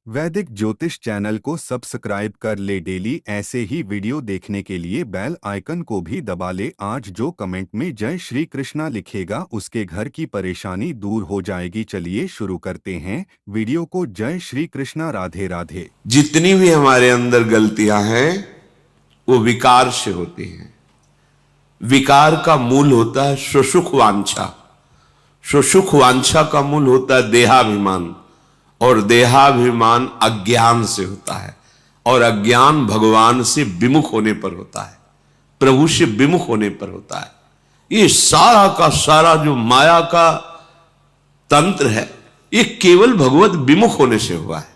वैदिक ज्योतिष चैनल को सब्सक्राइब कर ले। डेली ऐसे ही वीडियो देखने के लिए बेल आइकन को भी दबा ले। आज जो कमेंट में जय श्री कृष्णा लिखेगा उसके घर की परेशानी दूर हो जाएगी। चलिए शुरू करते हैं वीडियो को। जय श्री कृष्णा। राधे राधे। जितनी भी हमारे अंदर गलतियां हैं वो विकार से होती हैं। विकार का मूल होता है सुसुख वांछा। सुसुख वांछा का मूल होता है देहाभिमान, और देहाभिमान अज्ञान से होता है, और अज्ञान भगवान से विमुख होने पर होता है, प्रभु से विमुख होने पर होता है। ये सारा का सारा जो माया का तंत्र है ये केवल भगवत विमुख होने से हुआ है।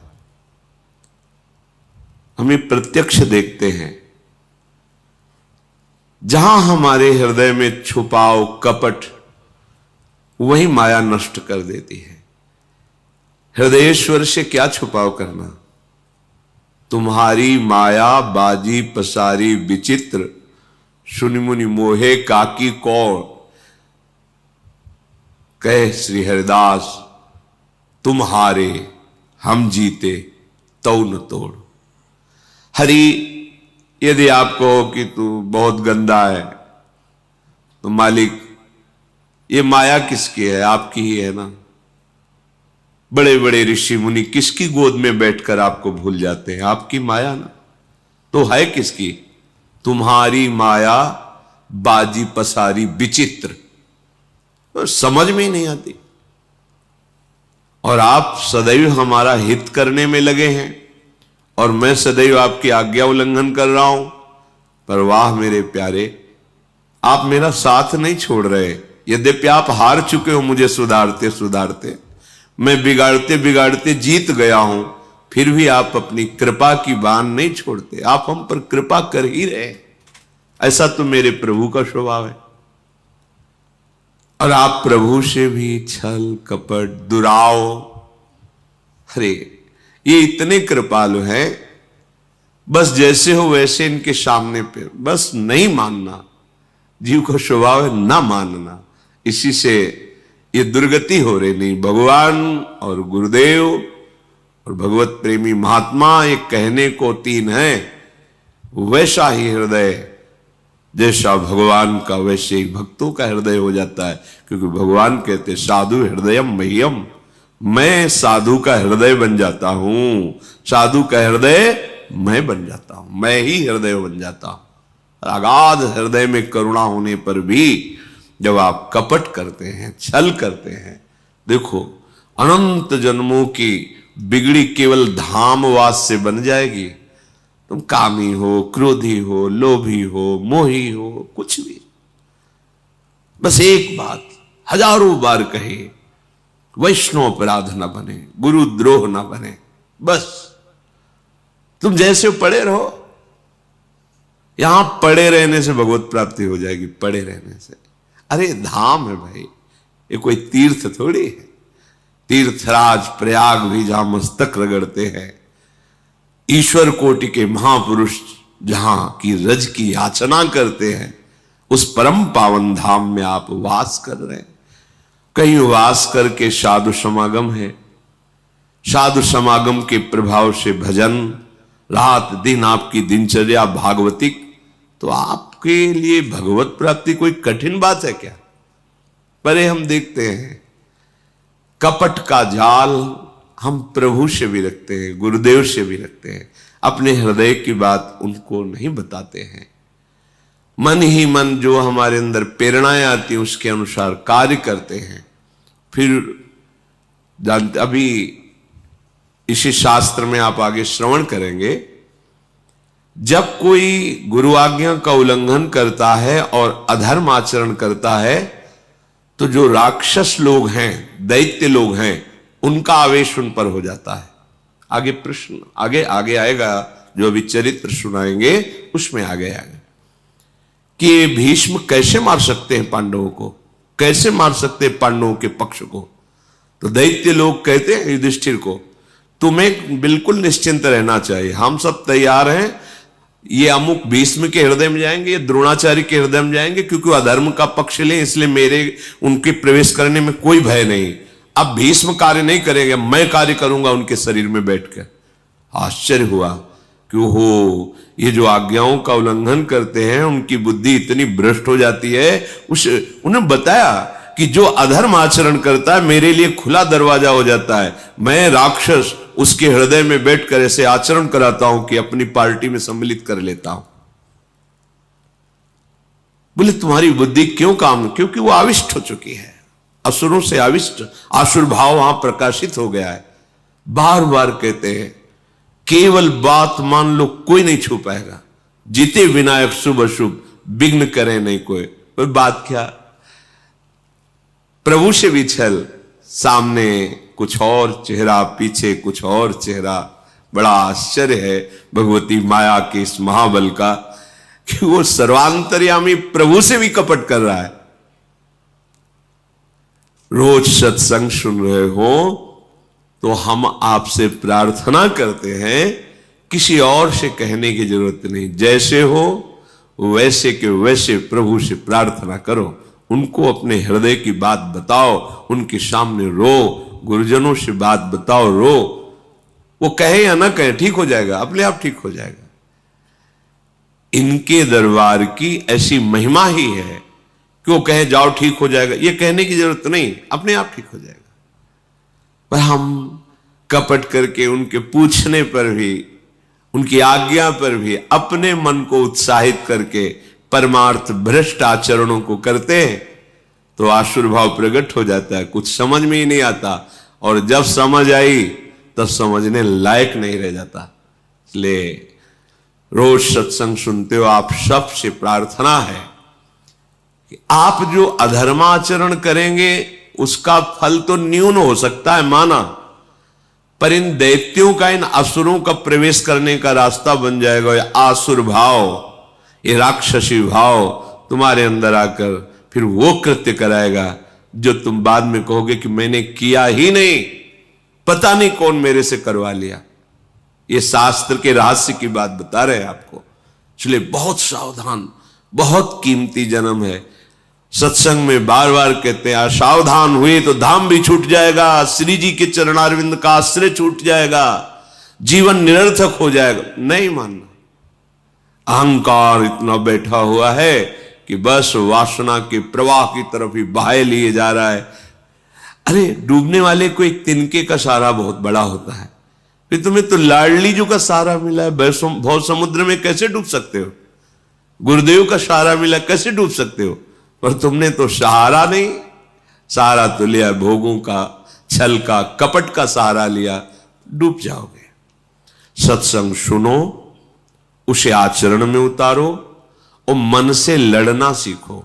हमें प्रत्यक्ष देखते हैं, जहां हमारे हृदय में छुपाव कपट, वही माया नष्ट कर देती है। हृदयेश्वर से क्या छुपाव करना। तुम्हारी माया बाजी पसारी विचित्र, सुनि मुनि मोहे काकी कौर, कहे श्री हरिदास तुम्हारे हम जीते तौ न तोड़। हरि, यदि आप कहो कि तू बहुत गंदा है तो मालिक ये माया किसकी है? आपकी ही है ना। बड़े बड़े ऋषि मुनि किसकी गोद में बैठकर आपको भूल जाते हैं? आपकी माया ना। तो है किसकी? तुम्हारी माया बाजी पसारी विचित्र, तो समझ में ही नहीं आती। और आप सदैव हमारा हित करने में लगे हैं और मैं सदैव आपकी आज्ञा उल्लंघन कर रहा हूं। पर वाह मेरे प्यारे, आप मेरा साथ नहीं छोड़ रहे। यद्यपि आप हार चुके हो मुझे सुधारते सुधारते, मैं बिगाड़ते बिगाड़ते जीत गया हूं, फिर भी आप अपनी कृपा की बान नहीं छोड़ते। आप हम पर कृपा कर ही रहे। ऐसा तो मेरे प्रभु का स्वभाव है। और आप प्रभु से भी छल कपट दुराव, अरे ये इतने कृपालु हैं, बस जैसे हो वैसे इनके सामने पे बस नहीं मानना। जीव का स्वभाव है ना मानना, इसी से ये दुर्गति हो रही। नहीं, भगवान और गुरुदेव और भगवत प्रेमी महात्मा एक कहने को तीन है। वैसा ही हृदय जैसा भगवान का वैसे ही भक्तों का हृदय हो जाता है। क्योंकि भगवान कहते साधु हृदयम मह्यम, मैं साधु का हृदय बन जाता हूं। साधु का हृदय मैं बन जाता हूं, मैं ही हृदय बन जाता हूं। अगाध हृदय में करुणा होने पर भी जब आप कपट करते हैं, छल करते हैं, देखो अनंत जन्मों की बिगड़ी केवल धामवास से बन जाएगी। तुम कामी हो, क्रोधी हो, लोभी हो, मोही हो, कुछ भी, बस एक बात हजारों बार कही, वैष्णव अपराध न बने, गुरुद्रोह न बने। बस तुम जैसे पड़े रहो। यहां पड़े रहने से भगवत प्राप्ति हो जाएगी, पड़े रहने से। अरे धाम है भाई, ये कोई तीर्थ थोड़ी है। तीर्थराज प्रयाग भी जहां मस्तक रगड़ते हैं, ईश्वर कोटि के महापुरुष जहां की रज की याचना करते हैं, उस परम पावन धाम में आप वास कर रहे हैं। कहीं वास करके साधु समागम है, साधु समागम के प्रभाव से भजन, रात दिन आपकी दिनचर्या भागवतिक, तो आपके लिए भगवत प्राप्ति कोई कठिन बात है क्या? पर हम देखते हैं कपट का जाल हम प्रभु से भी रखते हैं, गुरुदेव से भी रखते हैं। अपने हृदय की बात उनको नहीं बताते हैं। मन ही मन जो हमारे अंदर प्रेरणाएं आती हैं उसके अनुसार कार्य करते हैं। फिर जानते, अभी इसी शास्त्र में आप आगे श्रवण करेंगे, जब कोई गुरु आज्ञा का उल्लंघन करता है और अधर्म आचरण करता है, तो जो राक्षस लोग हैं, दैत्य लोग हैं, उनका आवेश उन पर हो जाता है। आगे प्रश्न आगे आएगा, जो अभी चरित्र सुनाएंगे उसमें आगे आएगा कि ये भीष्म कैसे मार सकते हैं पांडवों को, कैसे मार सकते हैं पांडवों के पक्ष को। तो दैत्य लोग कहते हैं युधिष्ठिर को, तुम्हें बिल्कुल निश्चिंत रहना चाहिए, हम सब तैयार हैं। ये अमुक भीष्म के हृदय में जाएंगे, ये द्रोणाचार्य के हृदय में जाएंगे, क्योंकि अधर्म का पक्ष ले, इसलिए मेरे उनके प्रवेश करने में कोई भय नहीं। अब भीष्म कार्य नहीं करेंगे, मैं कार्य करूंगा उनके शरीर में बैठकर। आश्चर्य हुआ कि ओहो, ये जो आज्ञाओं का उल्लंघन करते हैं उनकी बुद्धि इतनी भ्रष्ट हो जाती है। उन्हें बताया कि जो अधर्म आचरण करता है मेरे लिए खुला दरवाजा हो जाता है। मैं राक्षस उसके हृदय में बैठकर ऐसे आचरण कराता हूं कि अपनी पार्टी में सम्मिलित कर लेता हूं। बोले तुम्हारी बुद्धि क्यों काम? क्योंकि वो आविष्ट हो चुकी है, असुरों से आविष्ट, आसुर भाव वहां प्रकाशित हो गया है। बार बार कहते हैं केवल बात मान लो, कोई नहीं छू पाएगा। जीते विनायक शुभ अशुभ, विघ्न करे नहीं कोई। पर बात क्या, प्रभु से भी छल, सामने कुछ और चेहरा, पीछे कुछ और चेहरा। बड़ा आश्चर्य है भगवती माया के इस महाबल का कि वो सर्वांतर्यामी प्रभु से भी कपट कर रहा है। रोज सत्संग सुन रहे हो तो हम आपसे प्रार्थना करते हैं, किसी और से कहने की जरूरत नहीं। जैसे हो वैसे के वैसे प्रभु से प्रार्थना करो, उनको अपने हृदय की बात बताओ, उनके सामने रो, गुरुजनों से बात बताओ, रो। वो कहे या ना कहे ठीक हो जाएगा, अपने आप ठीक हो जाएगा। इनके दरबार की ऐसी महिमा ही है कि वो कहे जाओ ठीक हो जाएगा, ये कहने की जरूरत नहीं, अपने आप ठीक हो जाएगा। पर हम कपट करके उनके पूछने पर भी, उनकी आज्ञा पर भी अपने मन को उत्साहित करके परमार्थ भ्रष्ट आचरणों को करते हैं तो आसुर भाव प्रकट हो जाता है, कुछ समझ में ही नहीं आता। और जब समझ आई तब समझने लायक नहीं रह जाता। इसलिए रोज सत्संग सुनते हो, आप सबसे प्रार्थना है कि आप जो अधर्माचरण करेंगे उसका फल तो न्यून हो सकता है माना, पर इन दैत्यों का, इन असुरों का प्रवेश करने का रास्ता बन जाएगा। ये आसुर भाव, ये राक्षसी भाव तुम्हारे अंदर आकर फिर वो कृत्य कराएगा जो तुम बाद में कहोगे कि मैंने किया ही नहीं, पता नहीं कौन मेरे से करवा लिया। ये शास्त्र के रहस्य की बात बता रहे हैं आपको। इसलिए बहुत सावधान, बहुत कीमती जन्म है। सत्संग में बार बार कहते हैं सावधान हुए तो धाम भी छूट जाएगा, श्री जी के चरणारविंद का आश्रय छूट जाएगा, जीवन निरर्थक हो जाएगा। नहीं मानना। अहंकार इतना बैठा हुआ है कि बस वासना के प्रवाह की तरफ ही बहाए लिए जा रहा है। अरे डूबने वाले को एक तिनके का सहारा बहुत बड़ा होता है, फिर तुम्हें तो लाडली जो का सहारा मिला है, भव समुद्र में कैसे डूब सकते हो? गुरुदेव का सहारा मिला, कैसे डूब सकते हो? पर तुमने तो सहारा नहीं, सहारा तो लिया भोगों का, छल का, कपट का सहारा लिया, डूब जाओगे। सत्संग सुनो, उसे आचरण में उतारो और मन से लड़ना सीखो।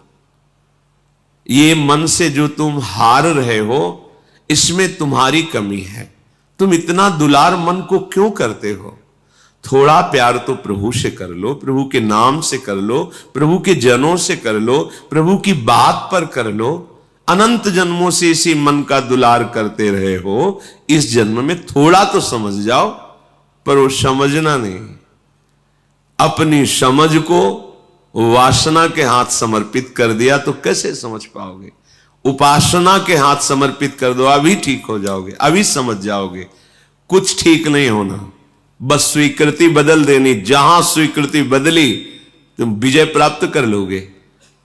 ये मन से जो तुम हार रहे हो, इसमें तुम्हारी कमी है। तुम इतना दुलार मन को क्यों करते हो? थोड़ा प्यार तो प्रभु से कर लो, प्रभु के नाम से कर लो, प्रभु के जनों से कर लो, प्रभु की बात पर कर लो। अनंत जन्मों से इसी मन का दुलार करते रहे हो, इस जन्म में थोड़ा तो समझ जाओ। पर वो समझना नहीं, अपनी समझ को वासना के हाथ समर्पित कर दिया तो कैसे समझ पाओगे? उपासना के हाथ समर्पित कर दो, अभी ठीक हो जाओगे, अभी समझ जाओगे। कुछ ठीक नहीं होना, बस स्वीकृति बदल देनी। जहां स्वीकृति बदली तुम विजय प्राप्त कर लोगे।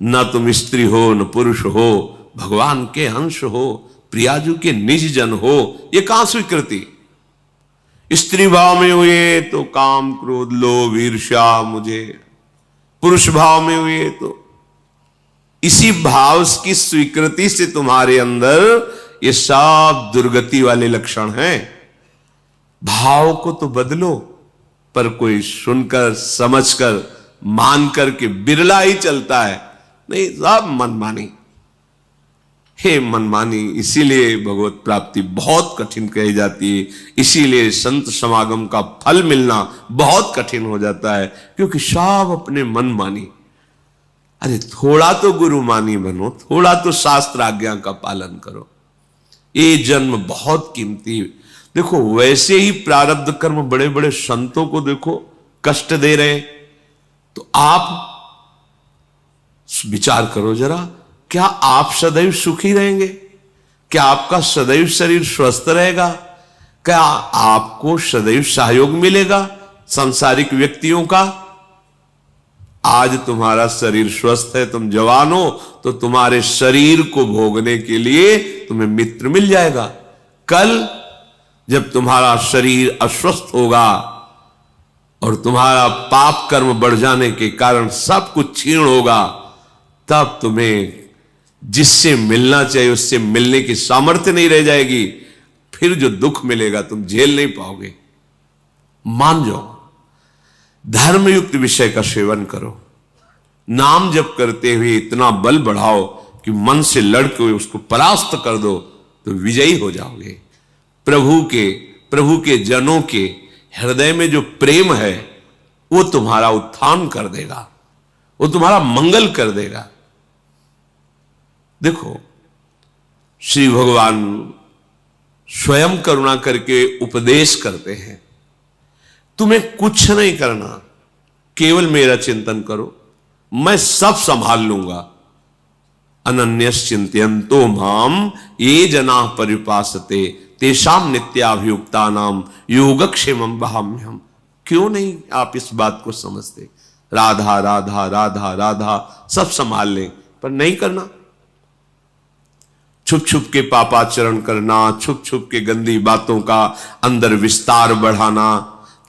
ना तुम स्त्री हो, न पुरुष हो, भगवान के अंश हो, प्रियाजू के निज जन हो, ये कहां स्वीकृति? स्त्री भाव में हुए तो काम क्रोध लोभ ईर्ष्या मुझे, पुरुष भाव में हुए तो इसी भाव की स्वीकृति से तुम्हारे अंदर ये सब दुर्गति वाले लक्षण हैं। भाव को तो बदलो, पर कोई सुनकर समझकर मानकर के बिरला ही चलता है। नहीं, सब मनमानी। हे मनमानी, इसीलिए भगवत प्राप्ति बहुत कठिन कही जाती है, इसीलिए संत समागम का फल मिलना बहुत कठिन हो जाता है, क्योंकि सब अपने मनमानी। अरे थोड़ा तो गुरुमानी बनो, थोड़ा तो शास्त्र आज्ञा का पालन करो। ये जन्म बहुत कीमती। देखो वैसे ही प्रारब्ध कर्म बड़े बड़े संतों को देखो कष्ट दे रहे हैं, तो आप विचार करो जरा, क्या आप सदैव सुखी रहेंगे? क्या आपका सदैव शरीर स्वस्थ रहेगा? क्या आपको सदैव सहयोग मिलेगा सांसारिक व्यक्तियों का? आज तुम्हारा शरीर स्वस्थ है, तुम जवान हो, तो तुम्हारे शरीर को भोगने के लिए तुम्हें मित्र मिल जाएगा। कल जब तुम्हारा शरीर अस्वस्थ होगा और तुम्हारा पाप कर्म बढ़ जाने के कारण सब कुछ क्षीण होगा, तब तुम्हें जिससे मिलना चाहिए उससे मिलने की सामर्थ्य नहीं रह जाएगी। फिर जो दुख मिलेगा तुम झेल नहीं पाओगे। मान जाओ, धर्मयुक्त विषय का सेवन करो, नाम जप करते हुए इतना बल बढ़ाओ कि मन से लड़के उसको परास्त कर दो, तो विजयी हो जाओगे। प्रभु के जनों के हृदय में जो प्रेम है वो तुम्हारा उत्थान कर देगा, वो तुम्हारा मंगल कर देगा। देखो, श्री भगवान स्वयं करुणा करके उपदेश करते हैं, तुम्हें कुछ नहीं करना, केवल मेरा चिंतन करो, मैं सब संभाल लूंगा। अनन्यश्चिन्तयन्तो माम ये जना परिपासते तेषां नित्याभियुक्तानां योगक्षेमं वहाम्यहम्। क्यों नहीं आप इस बात को समझते? राधा राधा राधा राधा सब संभाल लें, पर नहीं करना। छुप छुप के पापाचरण करना, छुप छुप के गंदी बातों का अंदर विस्तार बढ़ाना,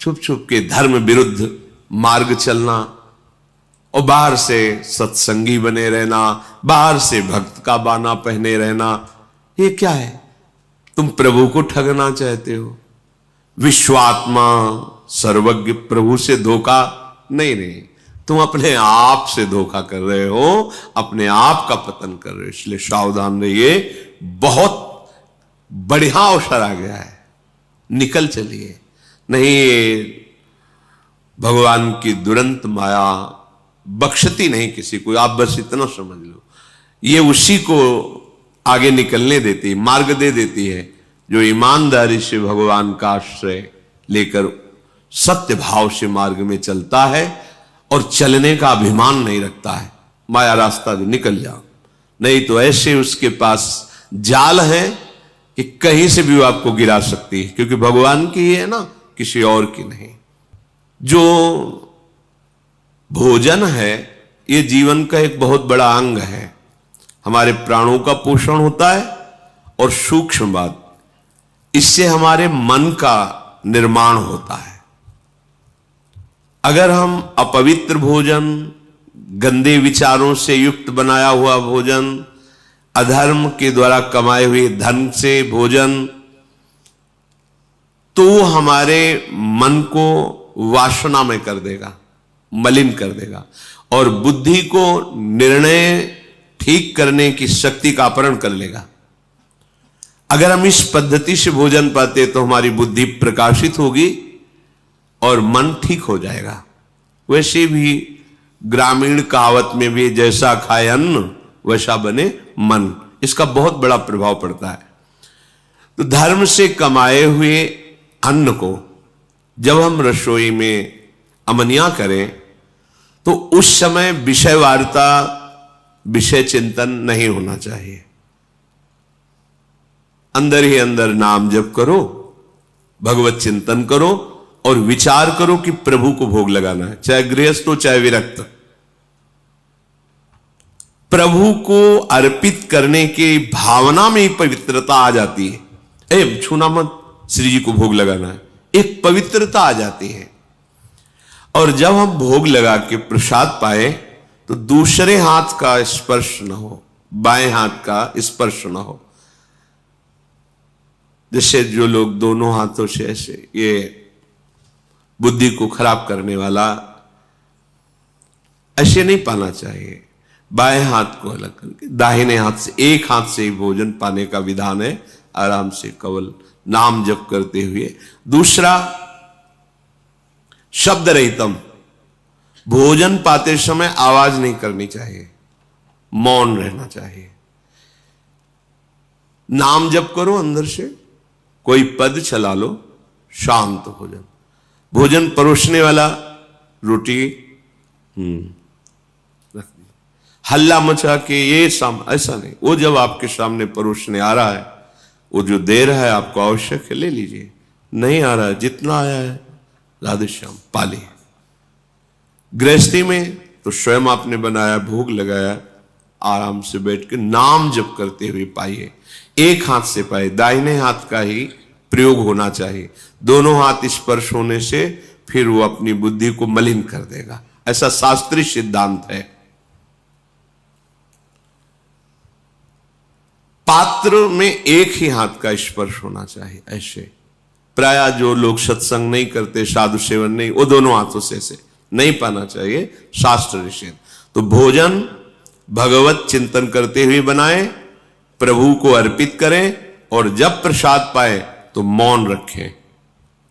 छुप छुप के धर्म विरुद्ध मार्ग चलना, और बाहर से सत्संगी बने रहना, बाहर से भक्त का बाना पहने रहना, ये क्या है? तुम प्रभु को ठगना चाहते हो। विश्वात्मा सर्वज्ञ प्रभु से धोखा नहीं, तुम अपने आप से धोखा कर रहे हो, अपने आप का पतन कर रहे हो। इसलिए सावधान रहिए, बहुत बढ़िया अवसर आ गया है, निकल चलिए। नहीं, भगवान की दुरंत माया बख्शती नहीं किसी को, आप बस इतना समझ लो। ये उसी को आगे निकलने देती, मार्ग दे देती है, जो ईमानदारी से भगवान का आश्रय लेकर सत्य भाव से मार्ग में चलता है और चलने का अभिमान नहीं रखता है। माया रास्ता भी निकल जाओ, नहीं तो ऐसे उसके पास जाल है कि कहीं से भी वो आपको गिरा सकती है, क्योंकि भगवान की है ना, किसी और की नहीं। जो भोजन है ये जीवन का एक बहुत बड़ा अंग है, हमारे प्राणों का पोषण होता है, और सूक्ष्म बात, इससे हमारे मन का निर्माण होता है। अगर हम अपवित्र भोजन, गंदे विचारों से युक्त बनाया हुआ भोजन, अधर्म के द्वारा कमाए हुए धन से भोजन, तो हमारे मन को वासना में कर देगा, मलिन कर देगा, और बुद्धि को निर्णय ठीक करने की शक्ति का अपहरण कर लेगा। अगर हम इस पद्धति से भोजन पाते तो हमारी बुद्धि प्रकाशित होगी और मन ठीक हो जाएगा। वैसे भी ग्रामीण कहावत में भी जैसा खाए अन्न वैसा बने मन, इसका बहुत बड़ा प्रभाव पड़ता है। तो धर्म से कमाए हुए अन्न को जब हम रसोई में अमनिया करें तो उस समय विषय वार्ता, विषय चिंतन नहीं होना चाहिए। अंदर ही अंदर नाम जप करो, भगवत चिंतन करो और विचार करो कि प्रभु को भोग लगाना है, चाहे गृहस्थ हो चाहे विरक्त। प्रभु को अर्पित करने की भावना में ही पवित्रता आ जाती है। छूना मत, श्री जी को भोग लगाना है, एक पवित्रता आ जाती है। और जब हम भोग लगा के प्रसाद पाए तो दूसरे हाथ का स्पर्श न हो, बाएं हाथ का स्पर्श न हो। जैसे जो लोग दोनों हाथों से ऐसे, ये बुद्धि को खराब करने वाला, ऐसे नहीं पाना चाहिए। बाएं हाथ को अलग करके दाहिने हाथ से, एक हाथ से ही भोजन पाने का विधान है, आराम से केवल नाम जप करते हुए। दूसरा, शब्द रहितम, भोजन पाते समय आवाज नहीं करनी चाहिए, मौन रहना चाहिए। नाम जप करो अंदर से, कोई पद चला लो, शांत भोजन। भोजन परोसने वाला रोटी रख दी, हल्ला मचा के ये ऐसा नहीं। वो जब आपके सामने परोसने आ रहा है, वो जो दे रहा है आपको आवश्यक है, ले लीजिए, नहीं आ रहा, जितना आया है राधे श्याम पाली। गृहस्थी में तो स्वयं आपने बनाया, भोग लगाया, आराम से बैठ के नाम जप करते हुए पाइए। एक हाथ से पाए, दाहिने हाथ का ही प्रयोग होना चाहिए। दोनों हाथ स्पर्श होने से फिर वो अपनी बुद्धि को मलिन कर देगा, ऐसा शास्त्रीय सिद्धांत है। पात्र में एक ही हाथ का स्पर्श होना चाहिए। ऐसे प्राय जो लोग सत्संग नहीं करते, साधु सेवन नहीं, वो दोनों हाथों से ऐसे नहीं पाना चाहिए, शास्त्र निषेध। तो भोजन भगवत चिंतन करते हुए बनाएं, प्रभु को अर्पित करें, और जब प्रसाद पाए तो मौन रखें।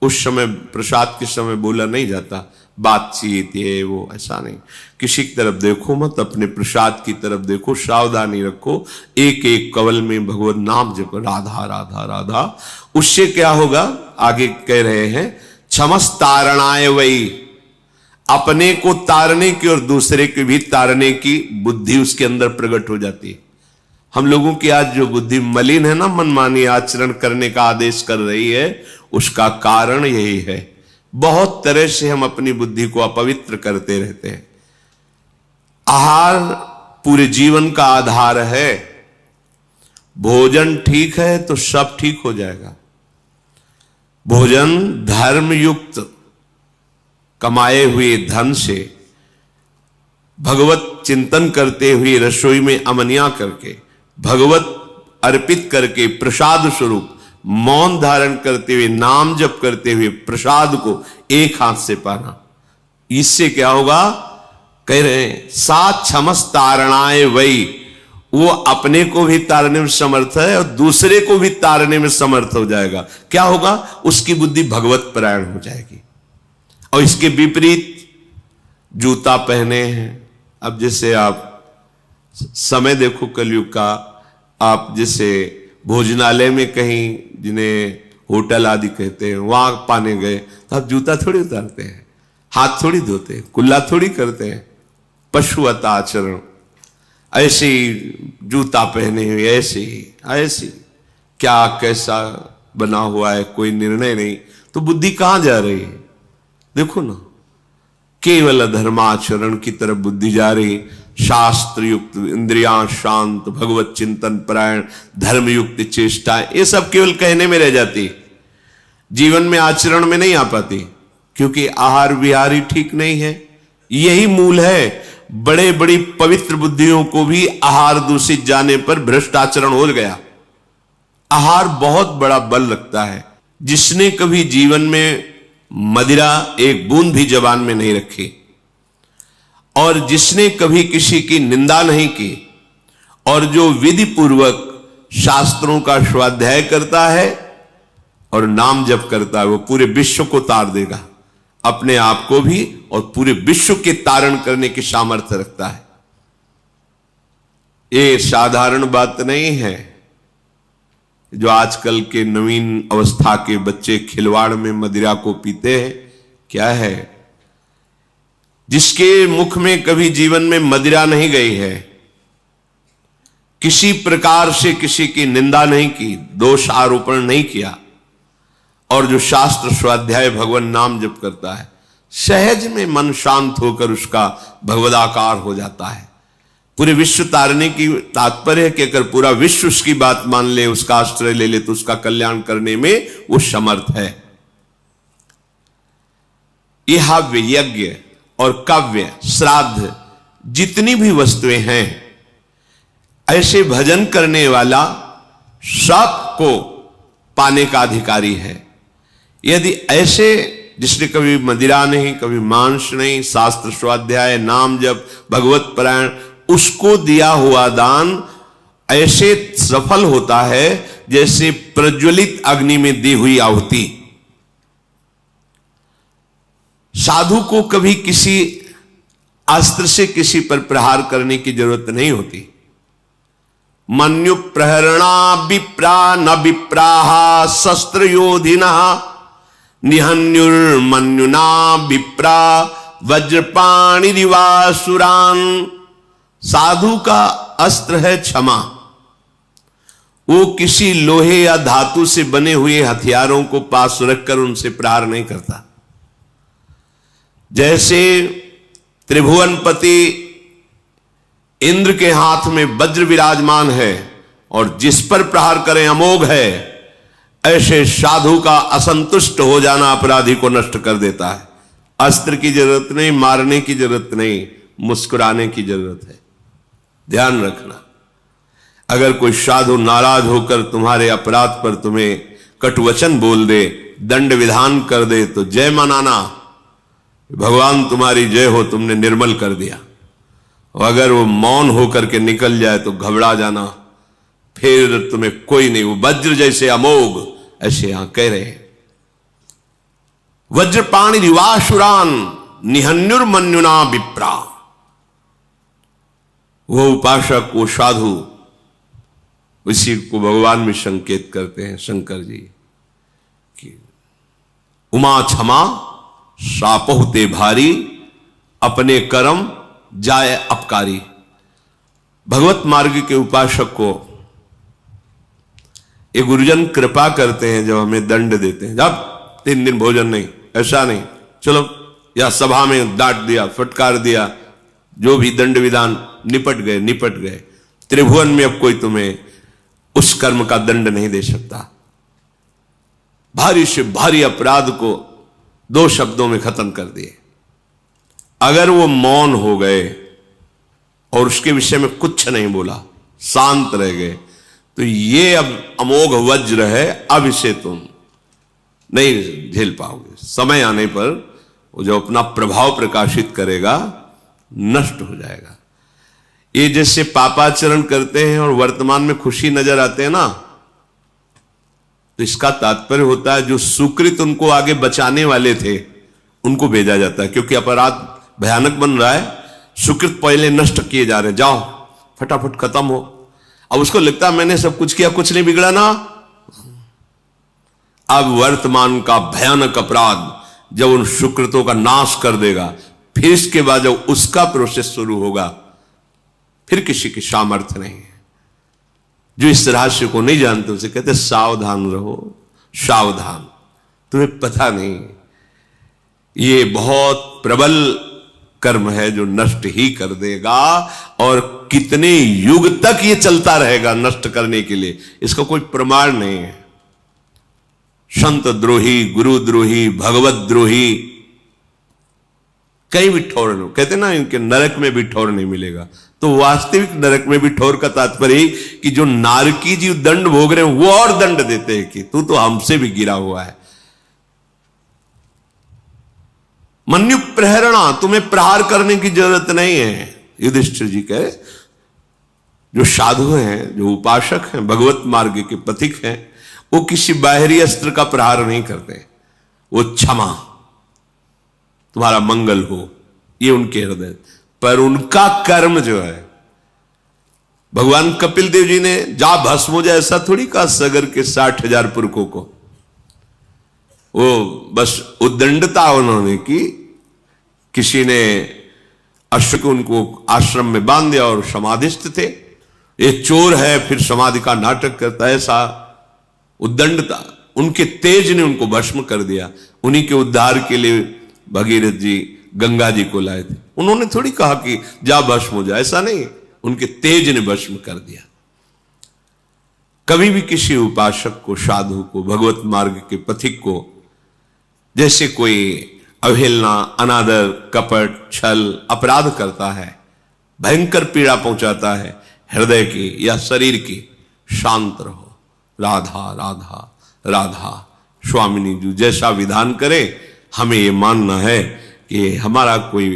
उस समय प्रसाद के समय बोला नहीं जाता, बातचीत ये वो, ऐसा नहीं। किसी की तरफ देखो मत, अपने प्रसाद की तरफ देखो, सावधानी रखो। एक एक कवल में भगवत नाम जपो, राधा राधा राधा। उससे क्या होगा, आगे कह रहे हैं, क्षमस तारणाय वही, अपने को तारने की और दूसरे को भी तारने की बुद्धि उसके अंदर प्रकट हो जाती है। हम लोगों की आज जो बुद्धि मलिन है ना, मनमानी आचरण करने का आदेश कर रही है, उसका कारण यही है। बहुत तरह से हम अपनी बुद्धि को अपवित्र करते रहते हैं। आहार पूरे जीवन का आधार है। भोजन ठीक है तो सब ठीक हो जाएगा। भोजन धर्म युक्त कमाए हुए धन से भगवत चिंतन करते हुए रसोई में अमनिया करके, भगवत अर्पित करके, प्रसाद स्वरूप मौन धारण करते हुए, नाम जप करते हुए प्रसाद को एक हाथ से पाना। इससे क्या होगा, कह रहे हैं सात क्षमस तारणाए वही, वो अपने को भी तारने में समर्थ है और दूसरे को भी तारने में समर्थ हो जाएगा। क्या होगा, उसकी बुद्धि भगवत परायण हो जाएगी। और इसके विपरीत जूता पहने हैं। अब जैसे आप समय देखो कलयुग का, आप जैसे भोजनालय में कहीं, जिन्हें होटल आदि कहते हैं, वहां पाने गए तो आप जूता थोड़ी उतारते हैं, हाथ थोड़ी धोते हैं, कुल्ला थोड़ी करते हैं, पशुवत आचरण। ऐसे ही जूता पहने हुए, ऐसे ही क्या कैसा बना हुआ है, कोई निर्णय नहीं। तो बुद्धि कहां जा रही है, देखो ना, केवल धर्माचरण की तरफ बुद्धि जा रही। शास्त्र युक्त इंद्रियां शांत, भगवत चिंतन परायण, धर्म युक्त चेष्टा, ये सब केवल कहने में रह जाती, जीवन में आचरण में नहीं आ पाती, क्योंकि आहार विहार ही ठीक नहीं है। यही मूल है। बड़े बड़ी पवित्र बुद्धियों को भी आहार दूषित जाने पर भ्रष्ट आचरण हो गया। आहार बहुत बड़ा बल रखता है। जिसने कभी जीवन में मदिरा एक बूंद भी जबान में नहीं रखी, और जिसने कभी किसी की निंदा नहीं की, और जो विधि पूर्वक शास्त्रों का स्वाध्याय करता है और नाम जप करता है, वो पूरे विश्व को तार देगा, अपने आप को भी और पूरे विश्व के तारण करने की सामर्थ्य रखता है। ये साधारण बात नहीं है। जो आजकल के नवीन अवस्था के बच्चे खिलवाड़ में मदिरा को पीते हैं, क्या है, जिसके मुख में कभी जीवन में मदिरा नहीं गई है, किसी प्रकार से किसी की निंदा नहीं की, दोष आरोपण नहीं किया, और जो शास्त्र स्वाध्याय भगवान नाम जप करता है, सहज में मन शांत होकर उसका भगवदाकार हो जाता है। पूरे विश्व तारने की तात्पर्य है कि अगर पूरा विश्व उसकी बात मान ले, उसका आश्रय ले ले, तो उसका कल्याण करने में वो समर्थ है। यह हव्य, यज्ञ और काव्य, श्राद्ध, जितनी भी वस्तुएं हैं, ऐसे भजन करने वाला सबको पाने का अधिकारी है। यदि ऐसे जिसने कभी मदिरा नहीं, कभी मांस नहीं, शास्त्र स्वाध्याय, नाम जप, भगवत परायण, उसको दिया हुआ दान ऐसे सफल होता है जैसे प्रज्वलित अग्नि में दी हुई आहुति। साधु को कभी किसी अस्त्र से किसी पर प्रहार करने की जरूरत नहीं होती। मन्यु प्रहरणा विप्रा न विप्राहा शस्त्र योधिना निहन्युर्मन्युना विप्रा वज्रपाणिरिवासुरान। साधु का अस्त्र है क्षमा। वो किसी लोहे या धातु से बने हुए हथियारों को पास रखकर उनसे प्रहार नहीं करता। जैसे त्रिभुवनपति इंद्र के हाथ में वज्र विराजमान है और जिस पर प्रहार करें अमोघ है, ऐसे साधु का असंतुष्ट हो जाना अपराधी को नष्ट कर देता है। अस्त्र की जरूरत नहीं, मारने की जरूरत नहीं, मुस्कुराने की जरूरत है। ध्यान रखना, अगर कोई साधु नाराज होकर तुम्हारे अपराध पर तुम्हें कटुवचन बोल दे, दंड विधान कर दे, तो जय मनाना, भगवान तुम्हारी जय हो, तुमने निर्मल कर दिया। और अगर वो मौन होकर के निकल जाए तो घबरा जाना, फिर तुम्हें कोई नहीं, वो वज्र जैसे अमोघ, ऐसे यहां कह रहे हैं। वज्रपाणि रिवासुरान निहन्युर्मन्युना विप्रा। वो उपासक, वो साधु, इसी को भगवान में संकेत करते हैं शंकर जी कि उमा क्षमा सापहुते भारी, अपने कर्म जाए अपकारी। भगवत मार्ग के उपासक को ये गुरुजन कृपा करते हैं, जब हमें दंड देते हैं, जब 3 दिन भोजन नहीं, ऐसा नहीं, चलो, या सभा में डांट दिया, फटकार दिया, जो भी दंड विधान, निपट गए। त्रिभुवन में अब कोई तुम्हें उस कर्म का दंड नहीं दे सकता। भारी से भारी अपराध को 2 शब्दों में खत्म कर दिए। अगर वो मौन हो गए और उसके विषय में कुछ नहीं बोला, शांत रह गए, तो ये अब अमोघ वज्र है, अब इसे तुम नहीं झेल पाओगे। समय आने पर वो जो अपना प्रभाव प्रकाशित करेगा, नष्ट हो जाएगा। ये जैसे पापाचरण करते हैं और वर्तमान में खुशी नजर आते हैं ना, तो इसका तात्पर्य होता है जो सुकृत उनको आगे बचाने वाले थे उनको भेजा जाता है, क्योंकि अपराध भयानक बन रहा है, सुकृत पहले नष्ट किए जा रहे हैं, जाओ फटाफट खत्म हो। अब उसको लगता है मैंने सब कुछ किया, कुछ नहीं बिगड़ा ना। अब वर्तमान का भयानक अपराध जब उन सुकृतों का नाश कर देगा, फिर इसके बाद जब उसका प्रोसेस शुरू होगा, फिर किसी की सामर्थ्य नहीं है। जो इस रहस्य को नहीं जानते उसे कहते सावधान रहो, सावधान, तुम्हें पता नहीं, ये बहुत प्रबल कर्म है जो नष्ट ही कर देगा, और कितने युग तक ये चलता रहेगा नष्ट करने के लिए, इसका कोई प्रमाण नहीं है। संत द्रोही, गुरु द्रोही, भगवत द्रोही, कहीं भी ठौर नहीं, कहते ना इनके नरक में भी ठौर नहीं मिलेगा। तो वास्तविक नरक में भी ठौर का तात्पर्य कि जो नारकी जी दंड भोग रहे हैं वो और दंड देते हैं कि तू तो हमसे भी गिरा हुआ है। मन्यु प्रहरणा, तुम्हें प्रहार करने की जरूरत नहीं है। युधिष्ठिर जी कहे जो साधु हैं, जो उपासक हैं, भगवत मार्ग के पथिक हैं, वो किसी बाहरी अस्त्र का प्रहार नहीं करते। वो क्षमा, तुम्हारा मंगल हो, ये उनके हृदय, पर उनका कर्म जो है, भगवान कपिल देव जी ने जा भस्म हो जाए ऐसा थोड़ी कहा सगर के 60,000 पुरखों को। वो बस उद्दंडता उन्होंने की, किसी ने अश्व को उनको आश्रम में बांध दिया और समाधिस्थ थे, ये चोर है फिर समाधि का नाटक करता है, ऐसा उद्दंडता, उनके तेज ने उनको भस्म कर दिया। उन्हीं के उद्धार के लिए भगीरथ जी गंगा जी को लाए थे। उन्होंने थोड़ी कहा कि जा भस्म हो जाए, ऐसा नहीं, उनके तेज ने भस्म कर दिया। कभी भी किसी उपासक को, साधु को, भगवत मार्ग के पथिक को जैसे कोई अवहेलना, अनादर, कपट, छल, अपराध करता है, भयंकर पीड़ा पहुंचाता है हृदय की या शरीर की, शांत रहो। राधा राधा राधा, स्वामिनी जी जैसा विधान करे, हमें यह मानना है कि हमारा कोई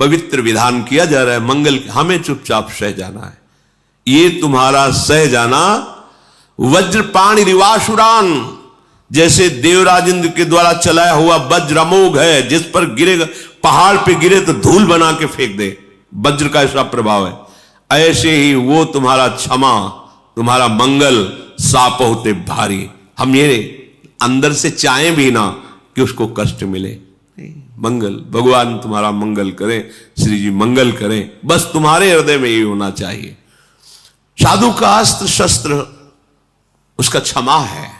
पवित्र विधान किया जा रहा है मंगल, हमें चुपचाप सह जाना है। ये तुम्हारा सह जाना वज्रपाणि रिवासुरान, जैसे देवराज इंद्र के द्वारा चलाया हुआ वज्र अमोघ है, जिस पर गिरेगा, पहाड़ पे गिरे तो धूल बना के फेंक दे, वज्र का ऐसा प्रभाव है। ऐसे ही वो तुम्हारा क्षमा, तुम्हारा मंगल साप होते भारी। हम ये अंदर से चाहें भी ना कि उसको कष्ट मिले, मंगल, भगवान तुम्हारा मंगल करें, श्री जी मंगल करें, बस तुम्हारे हृदय में ये होना चाहिए। साधु का अस्त्र शस्त्र उसका क्षमा है।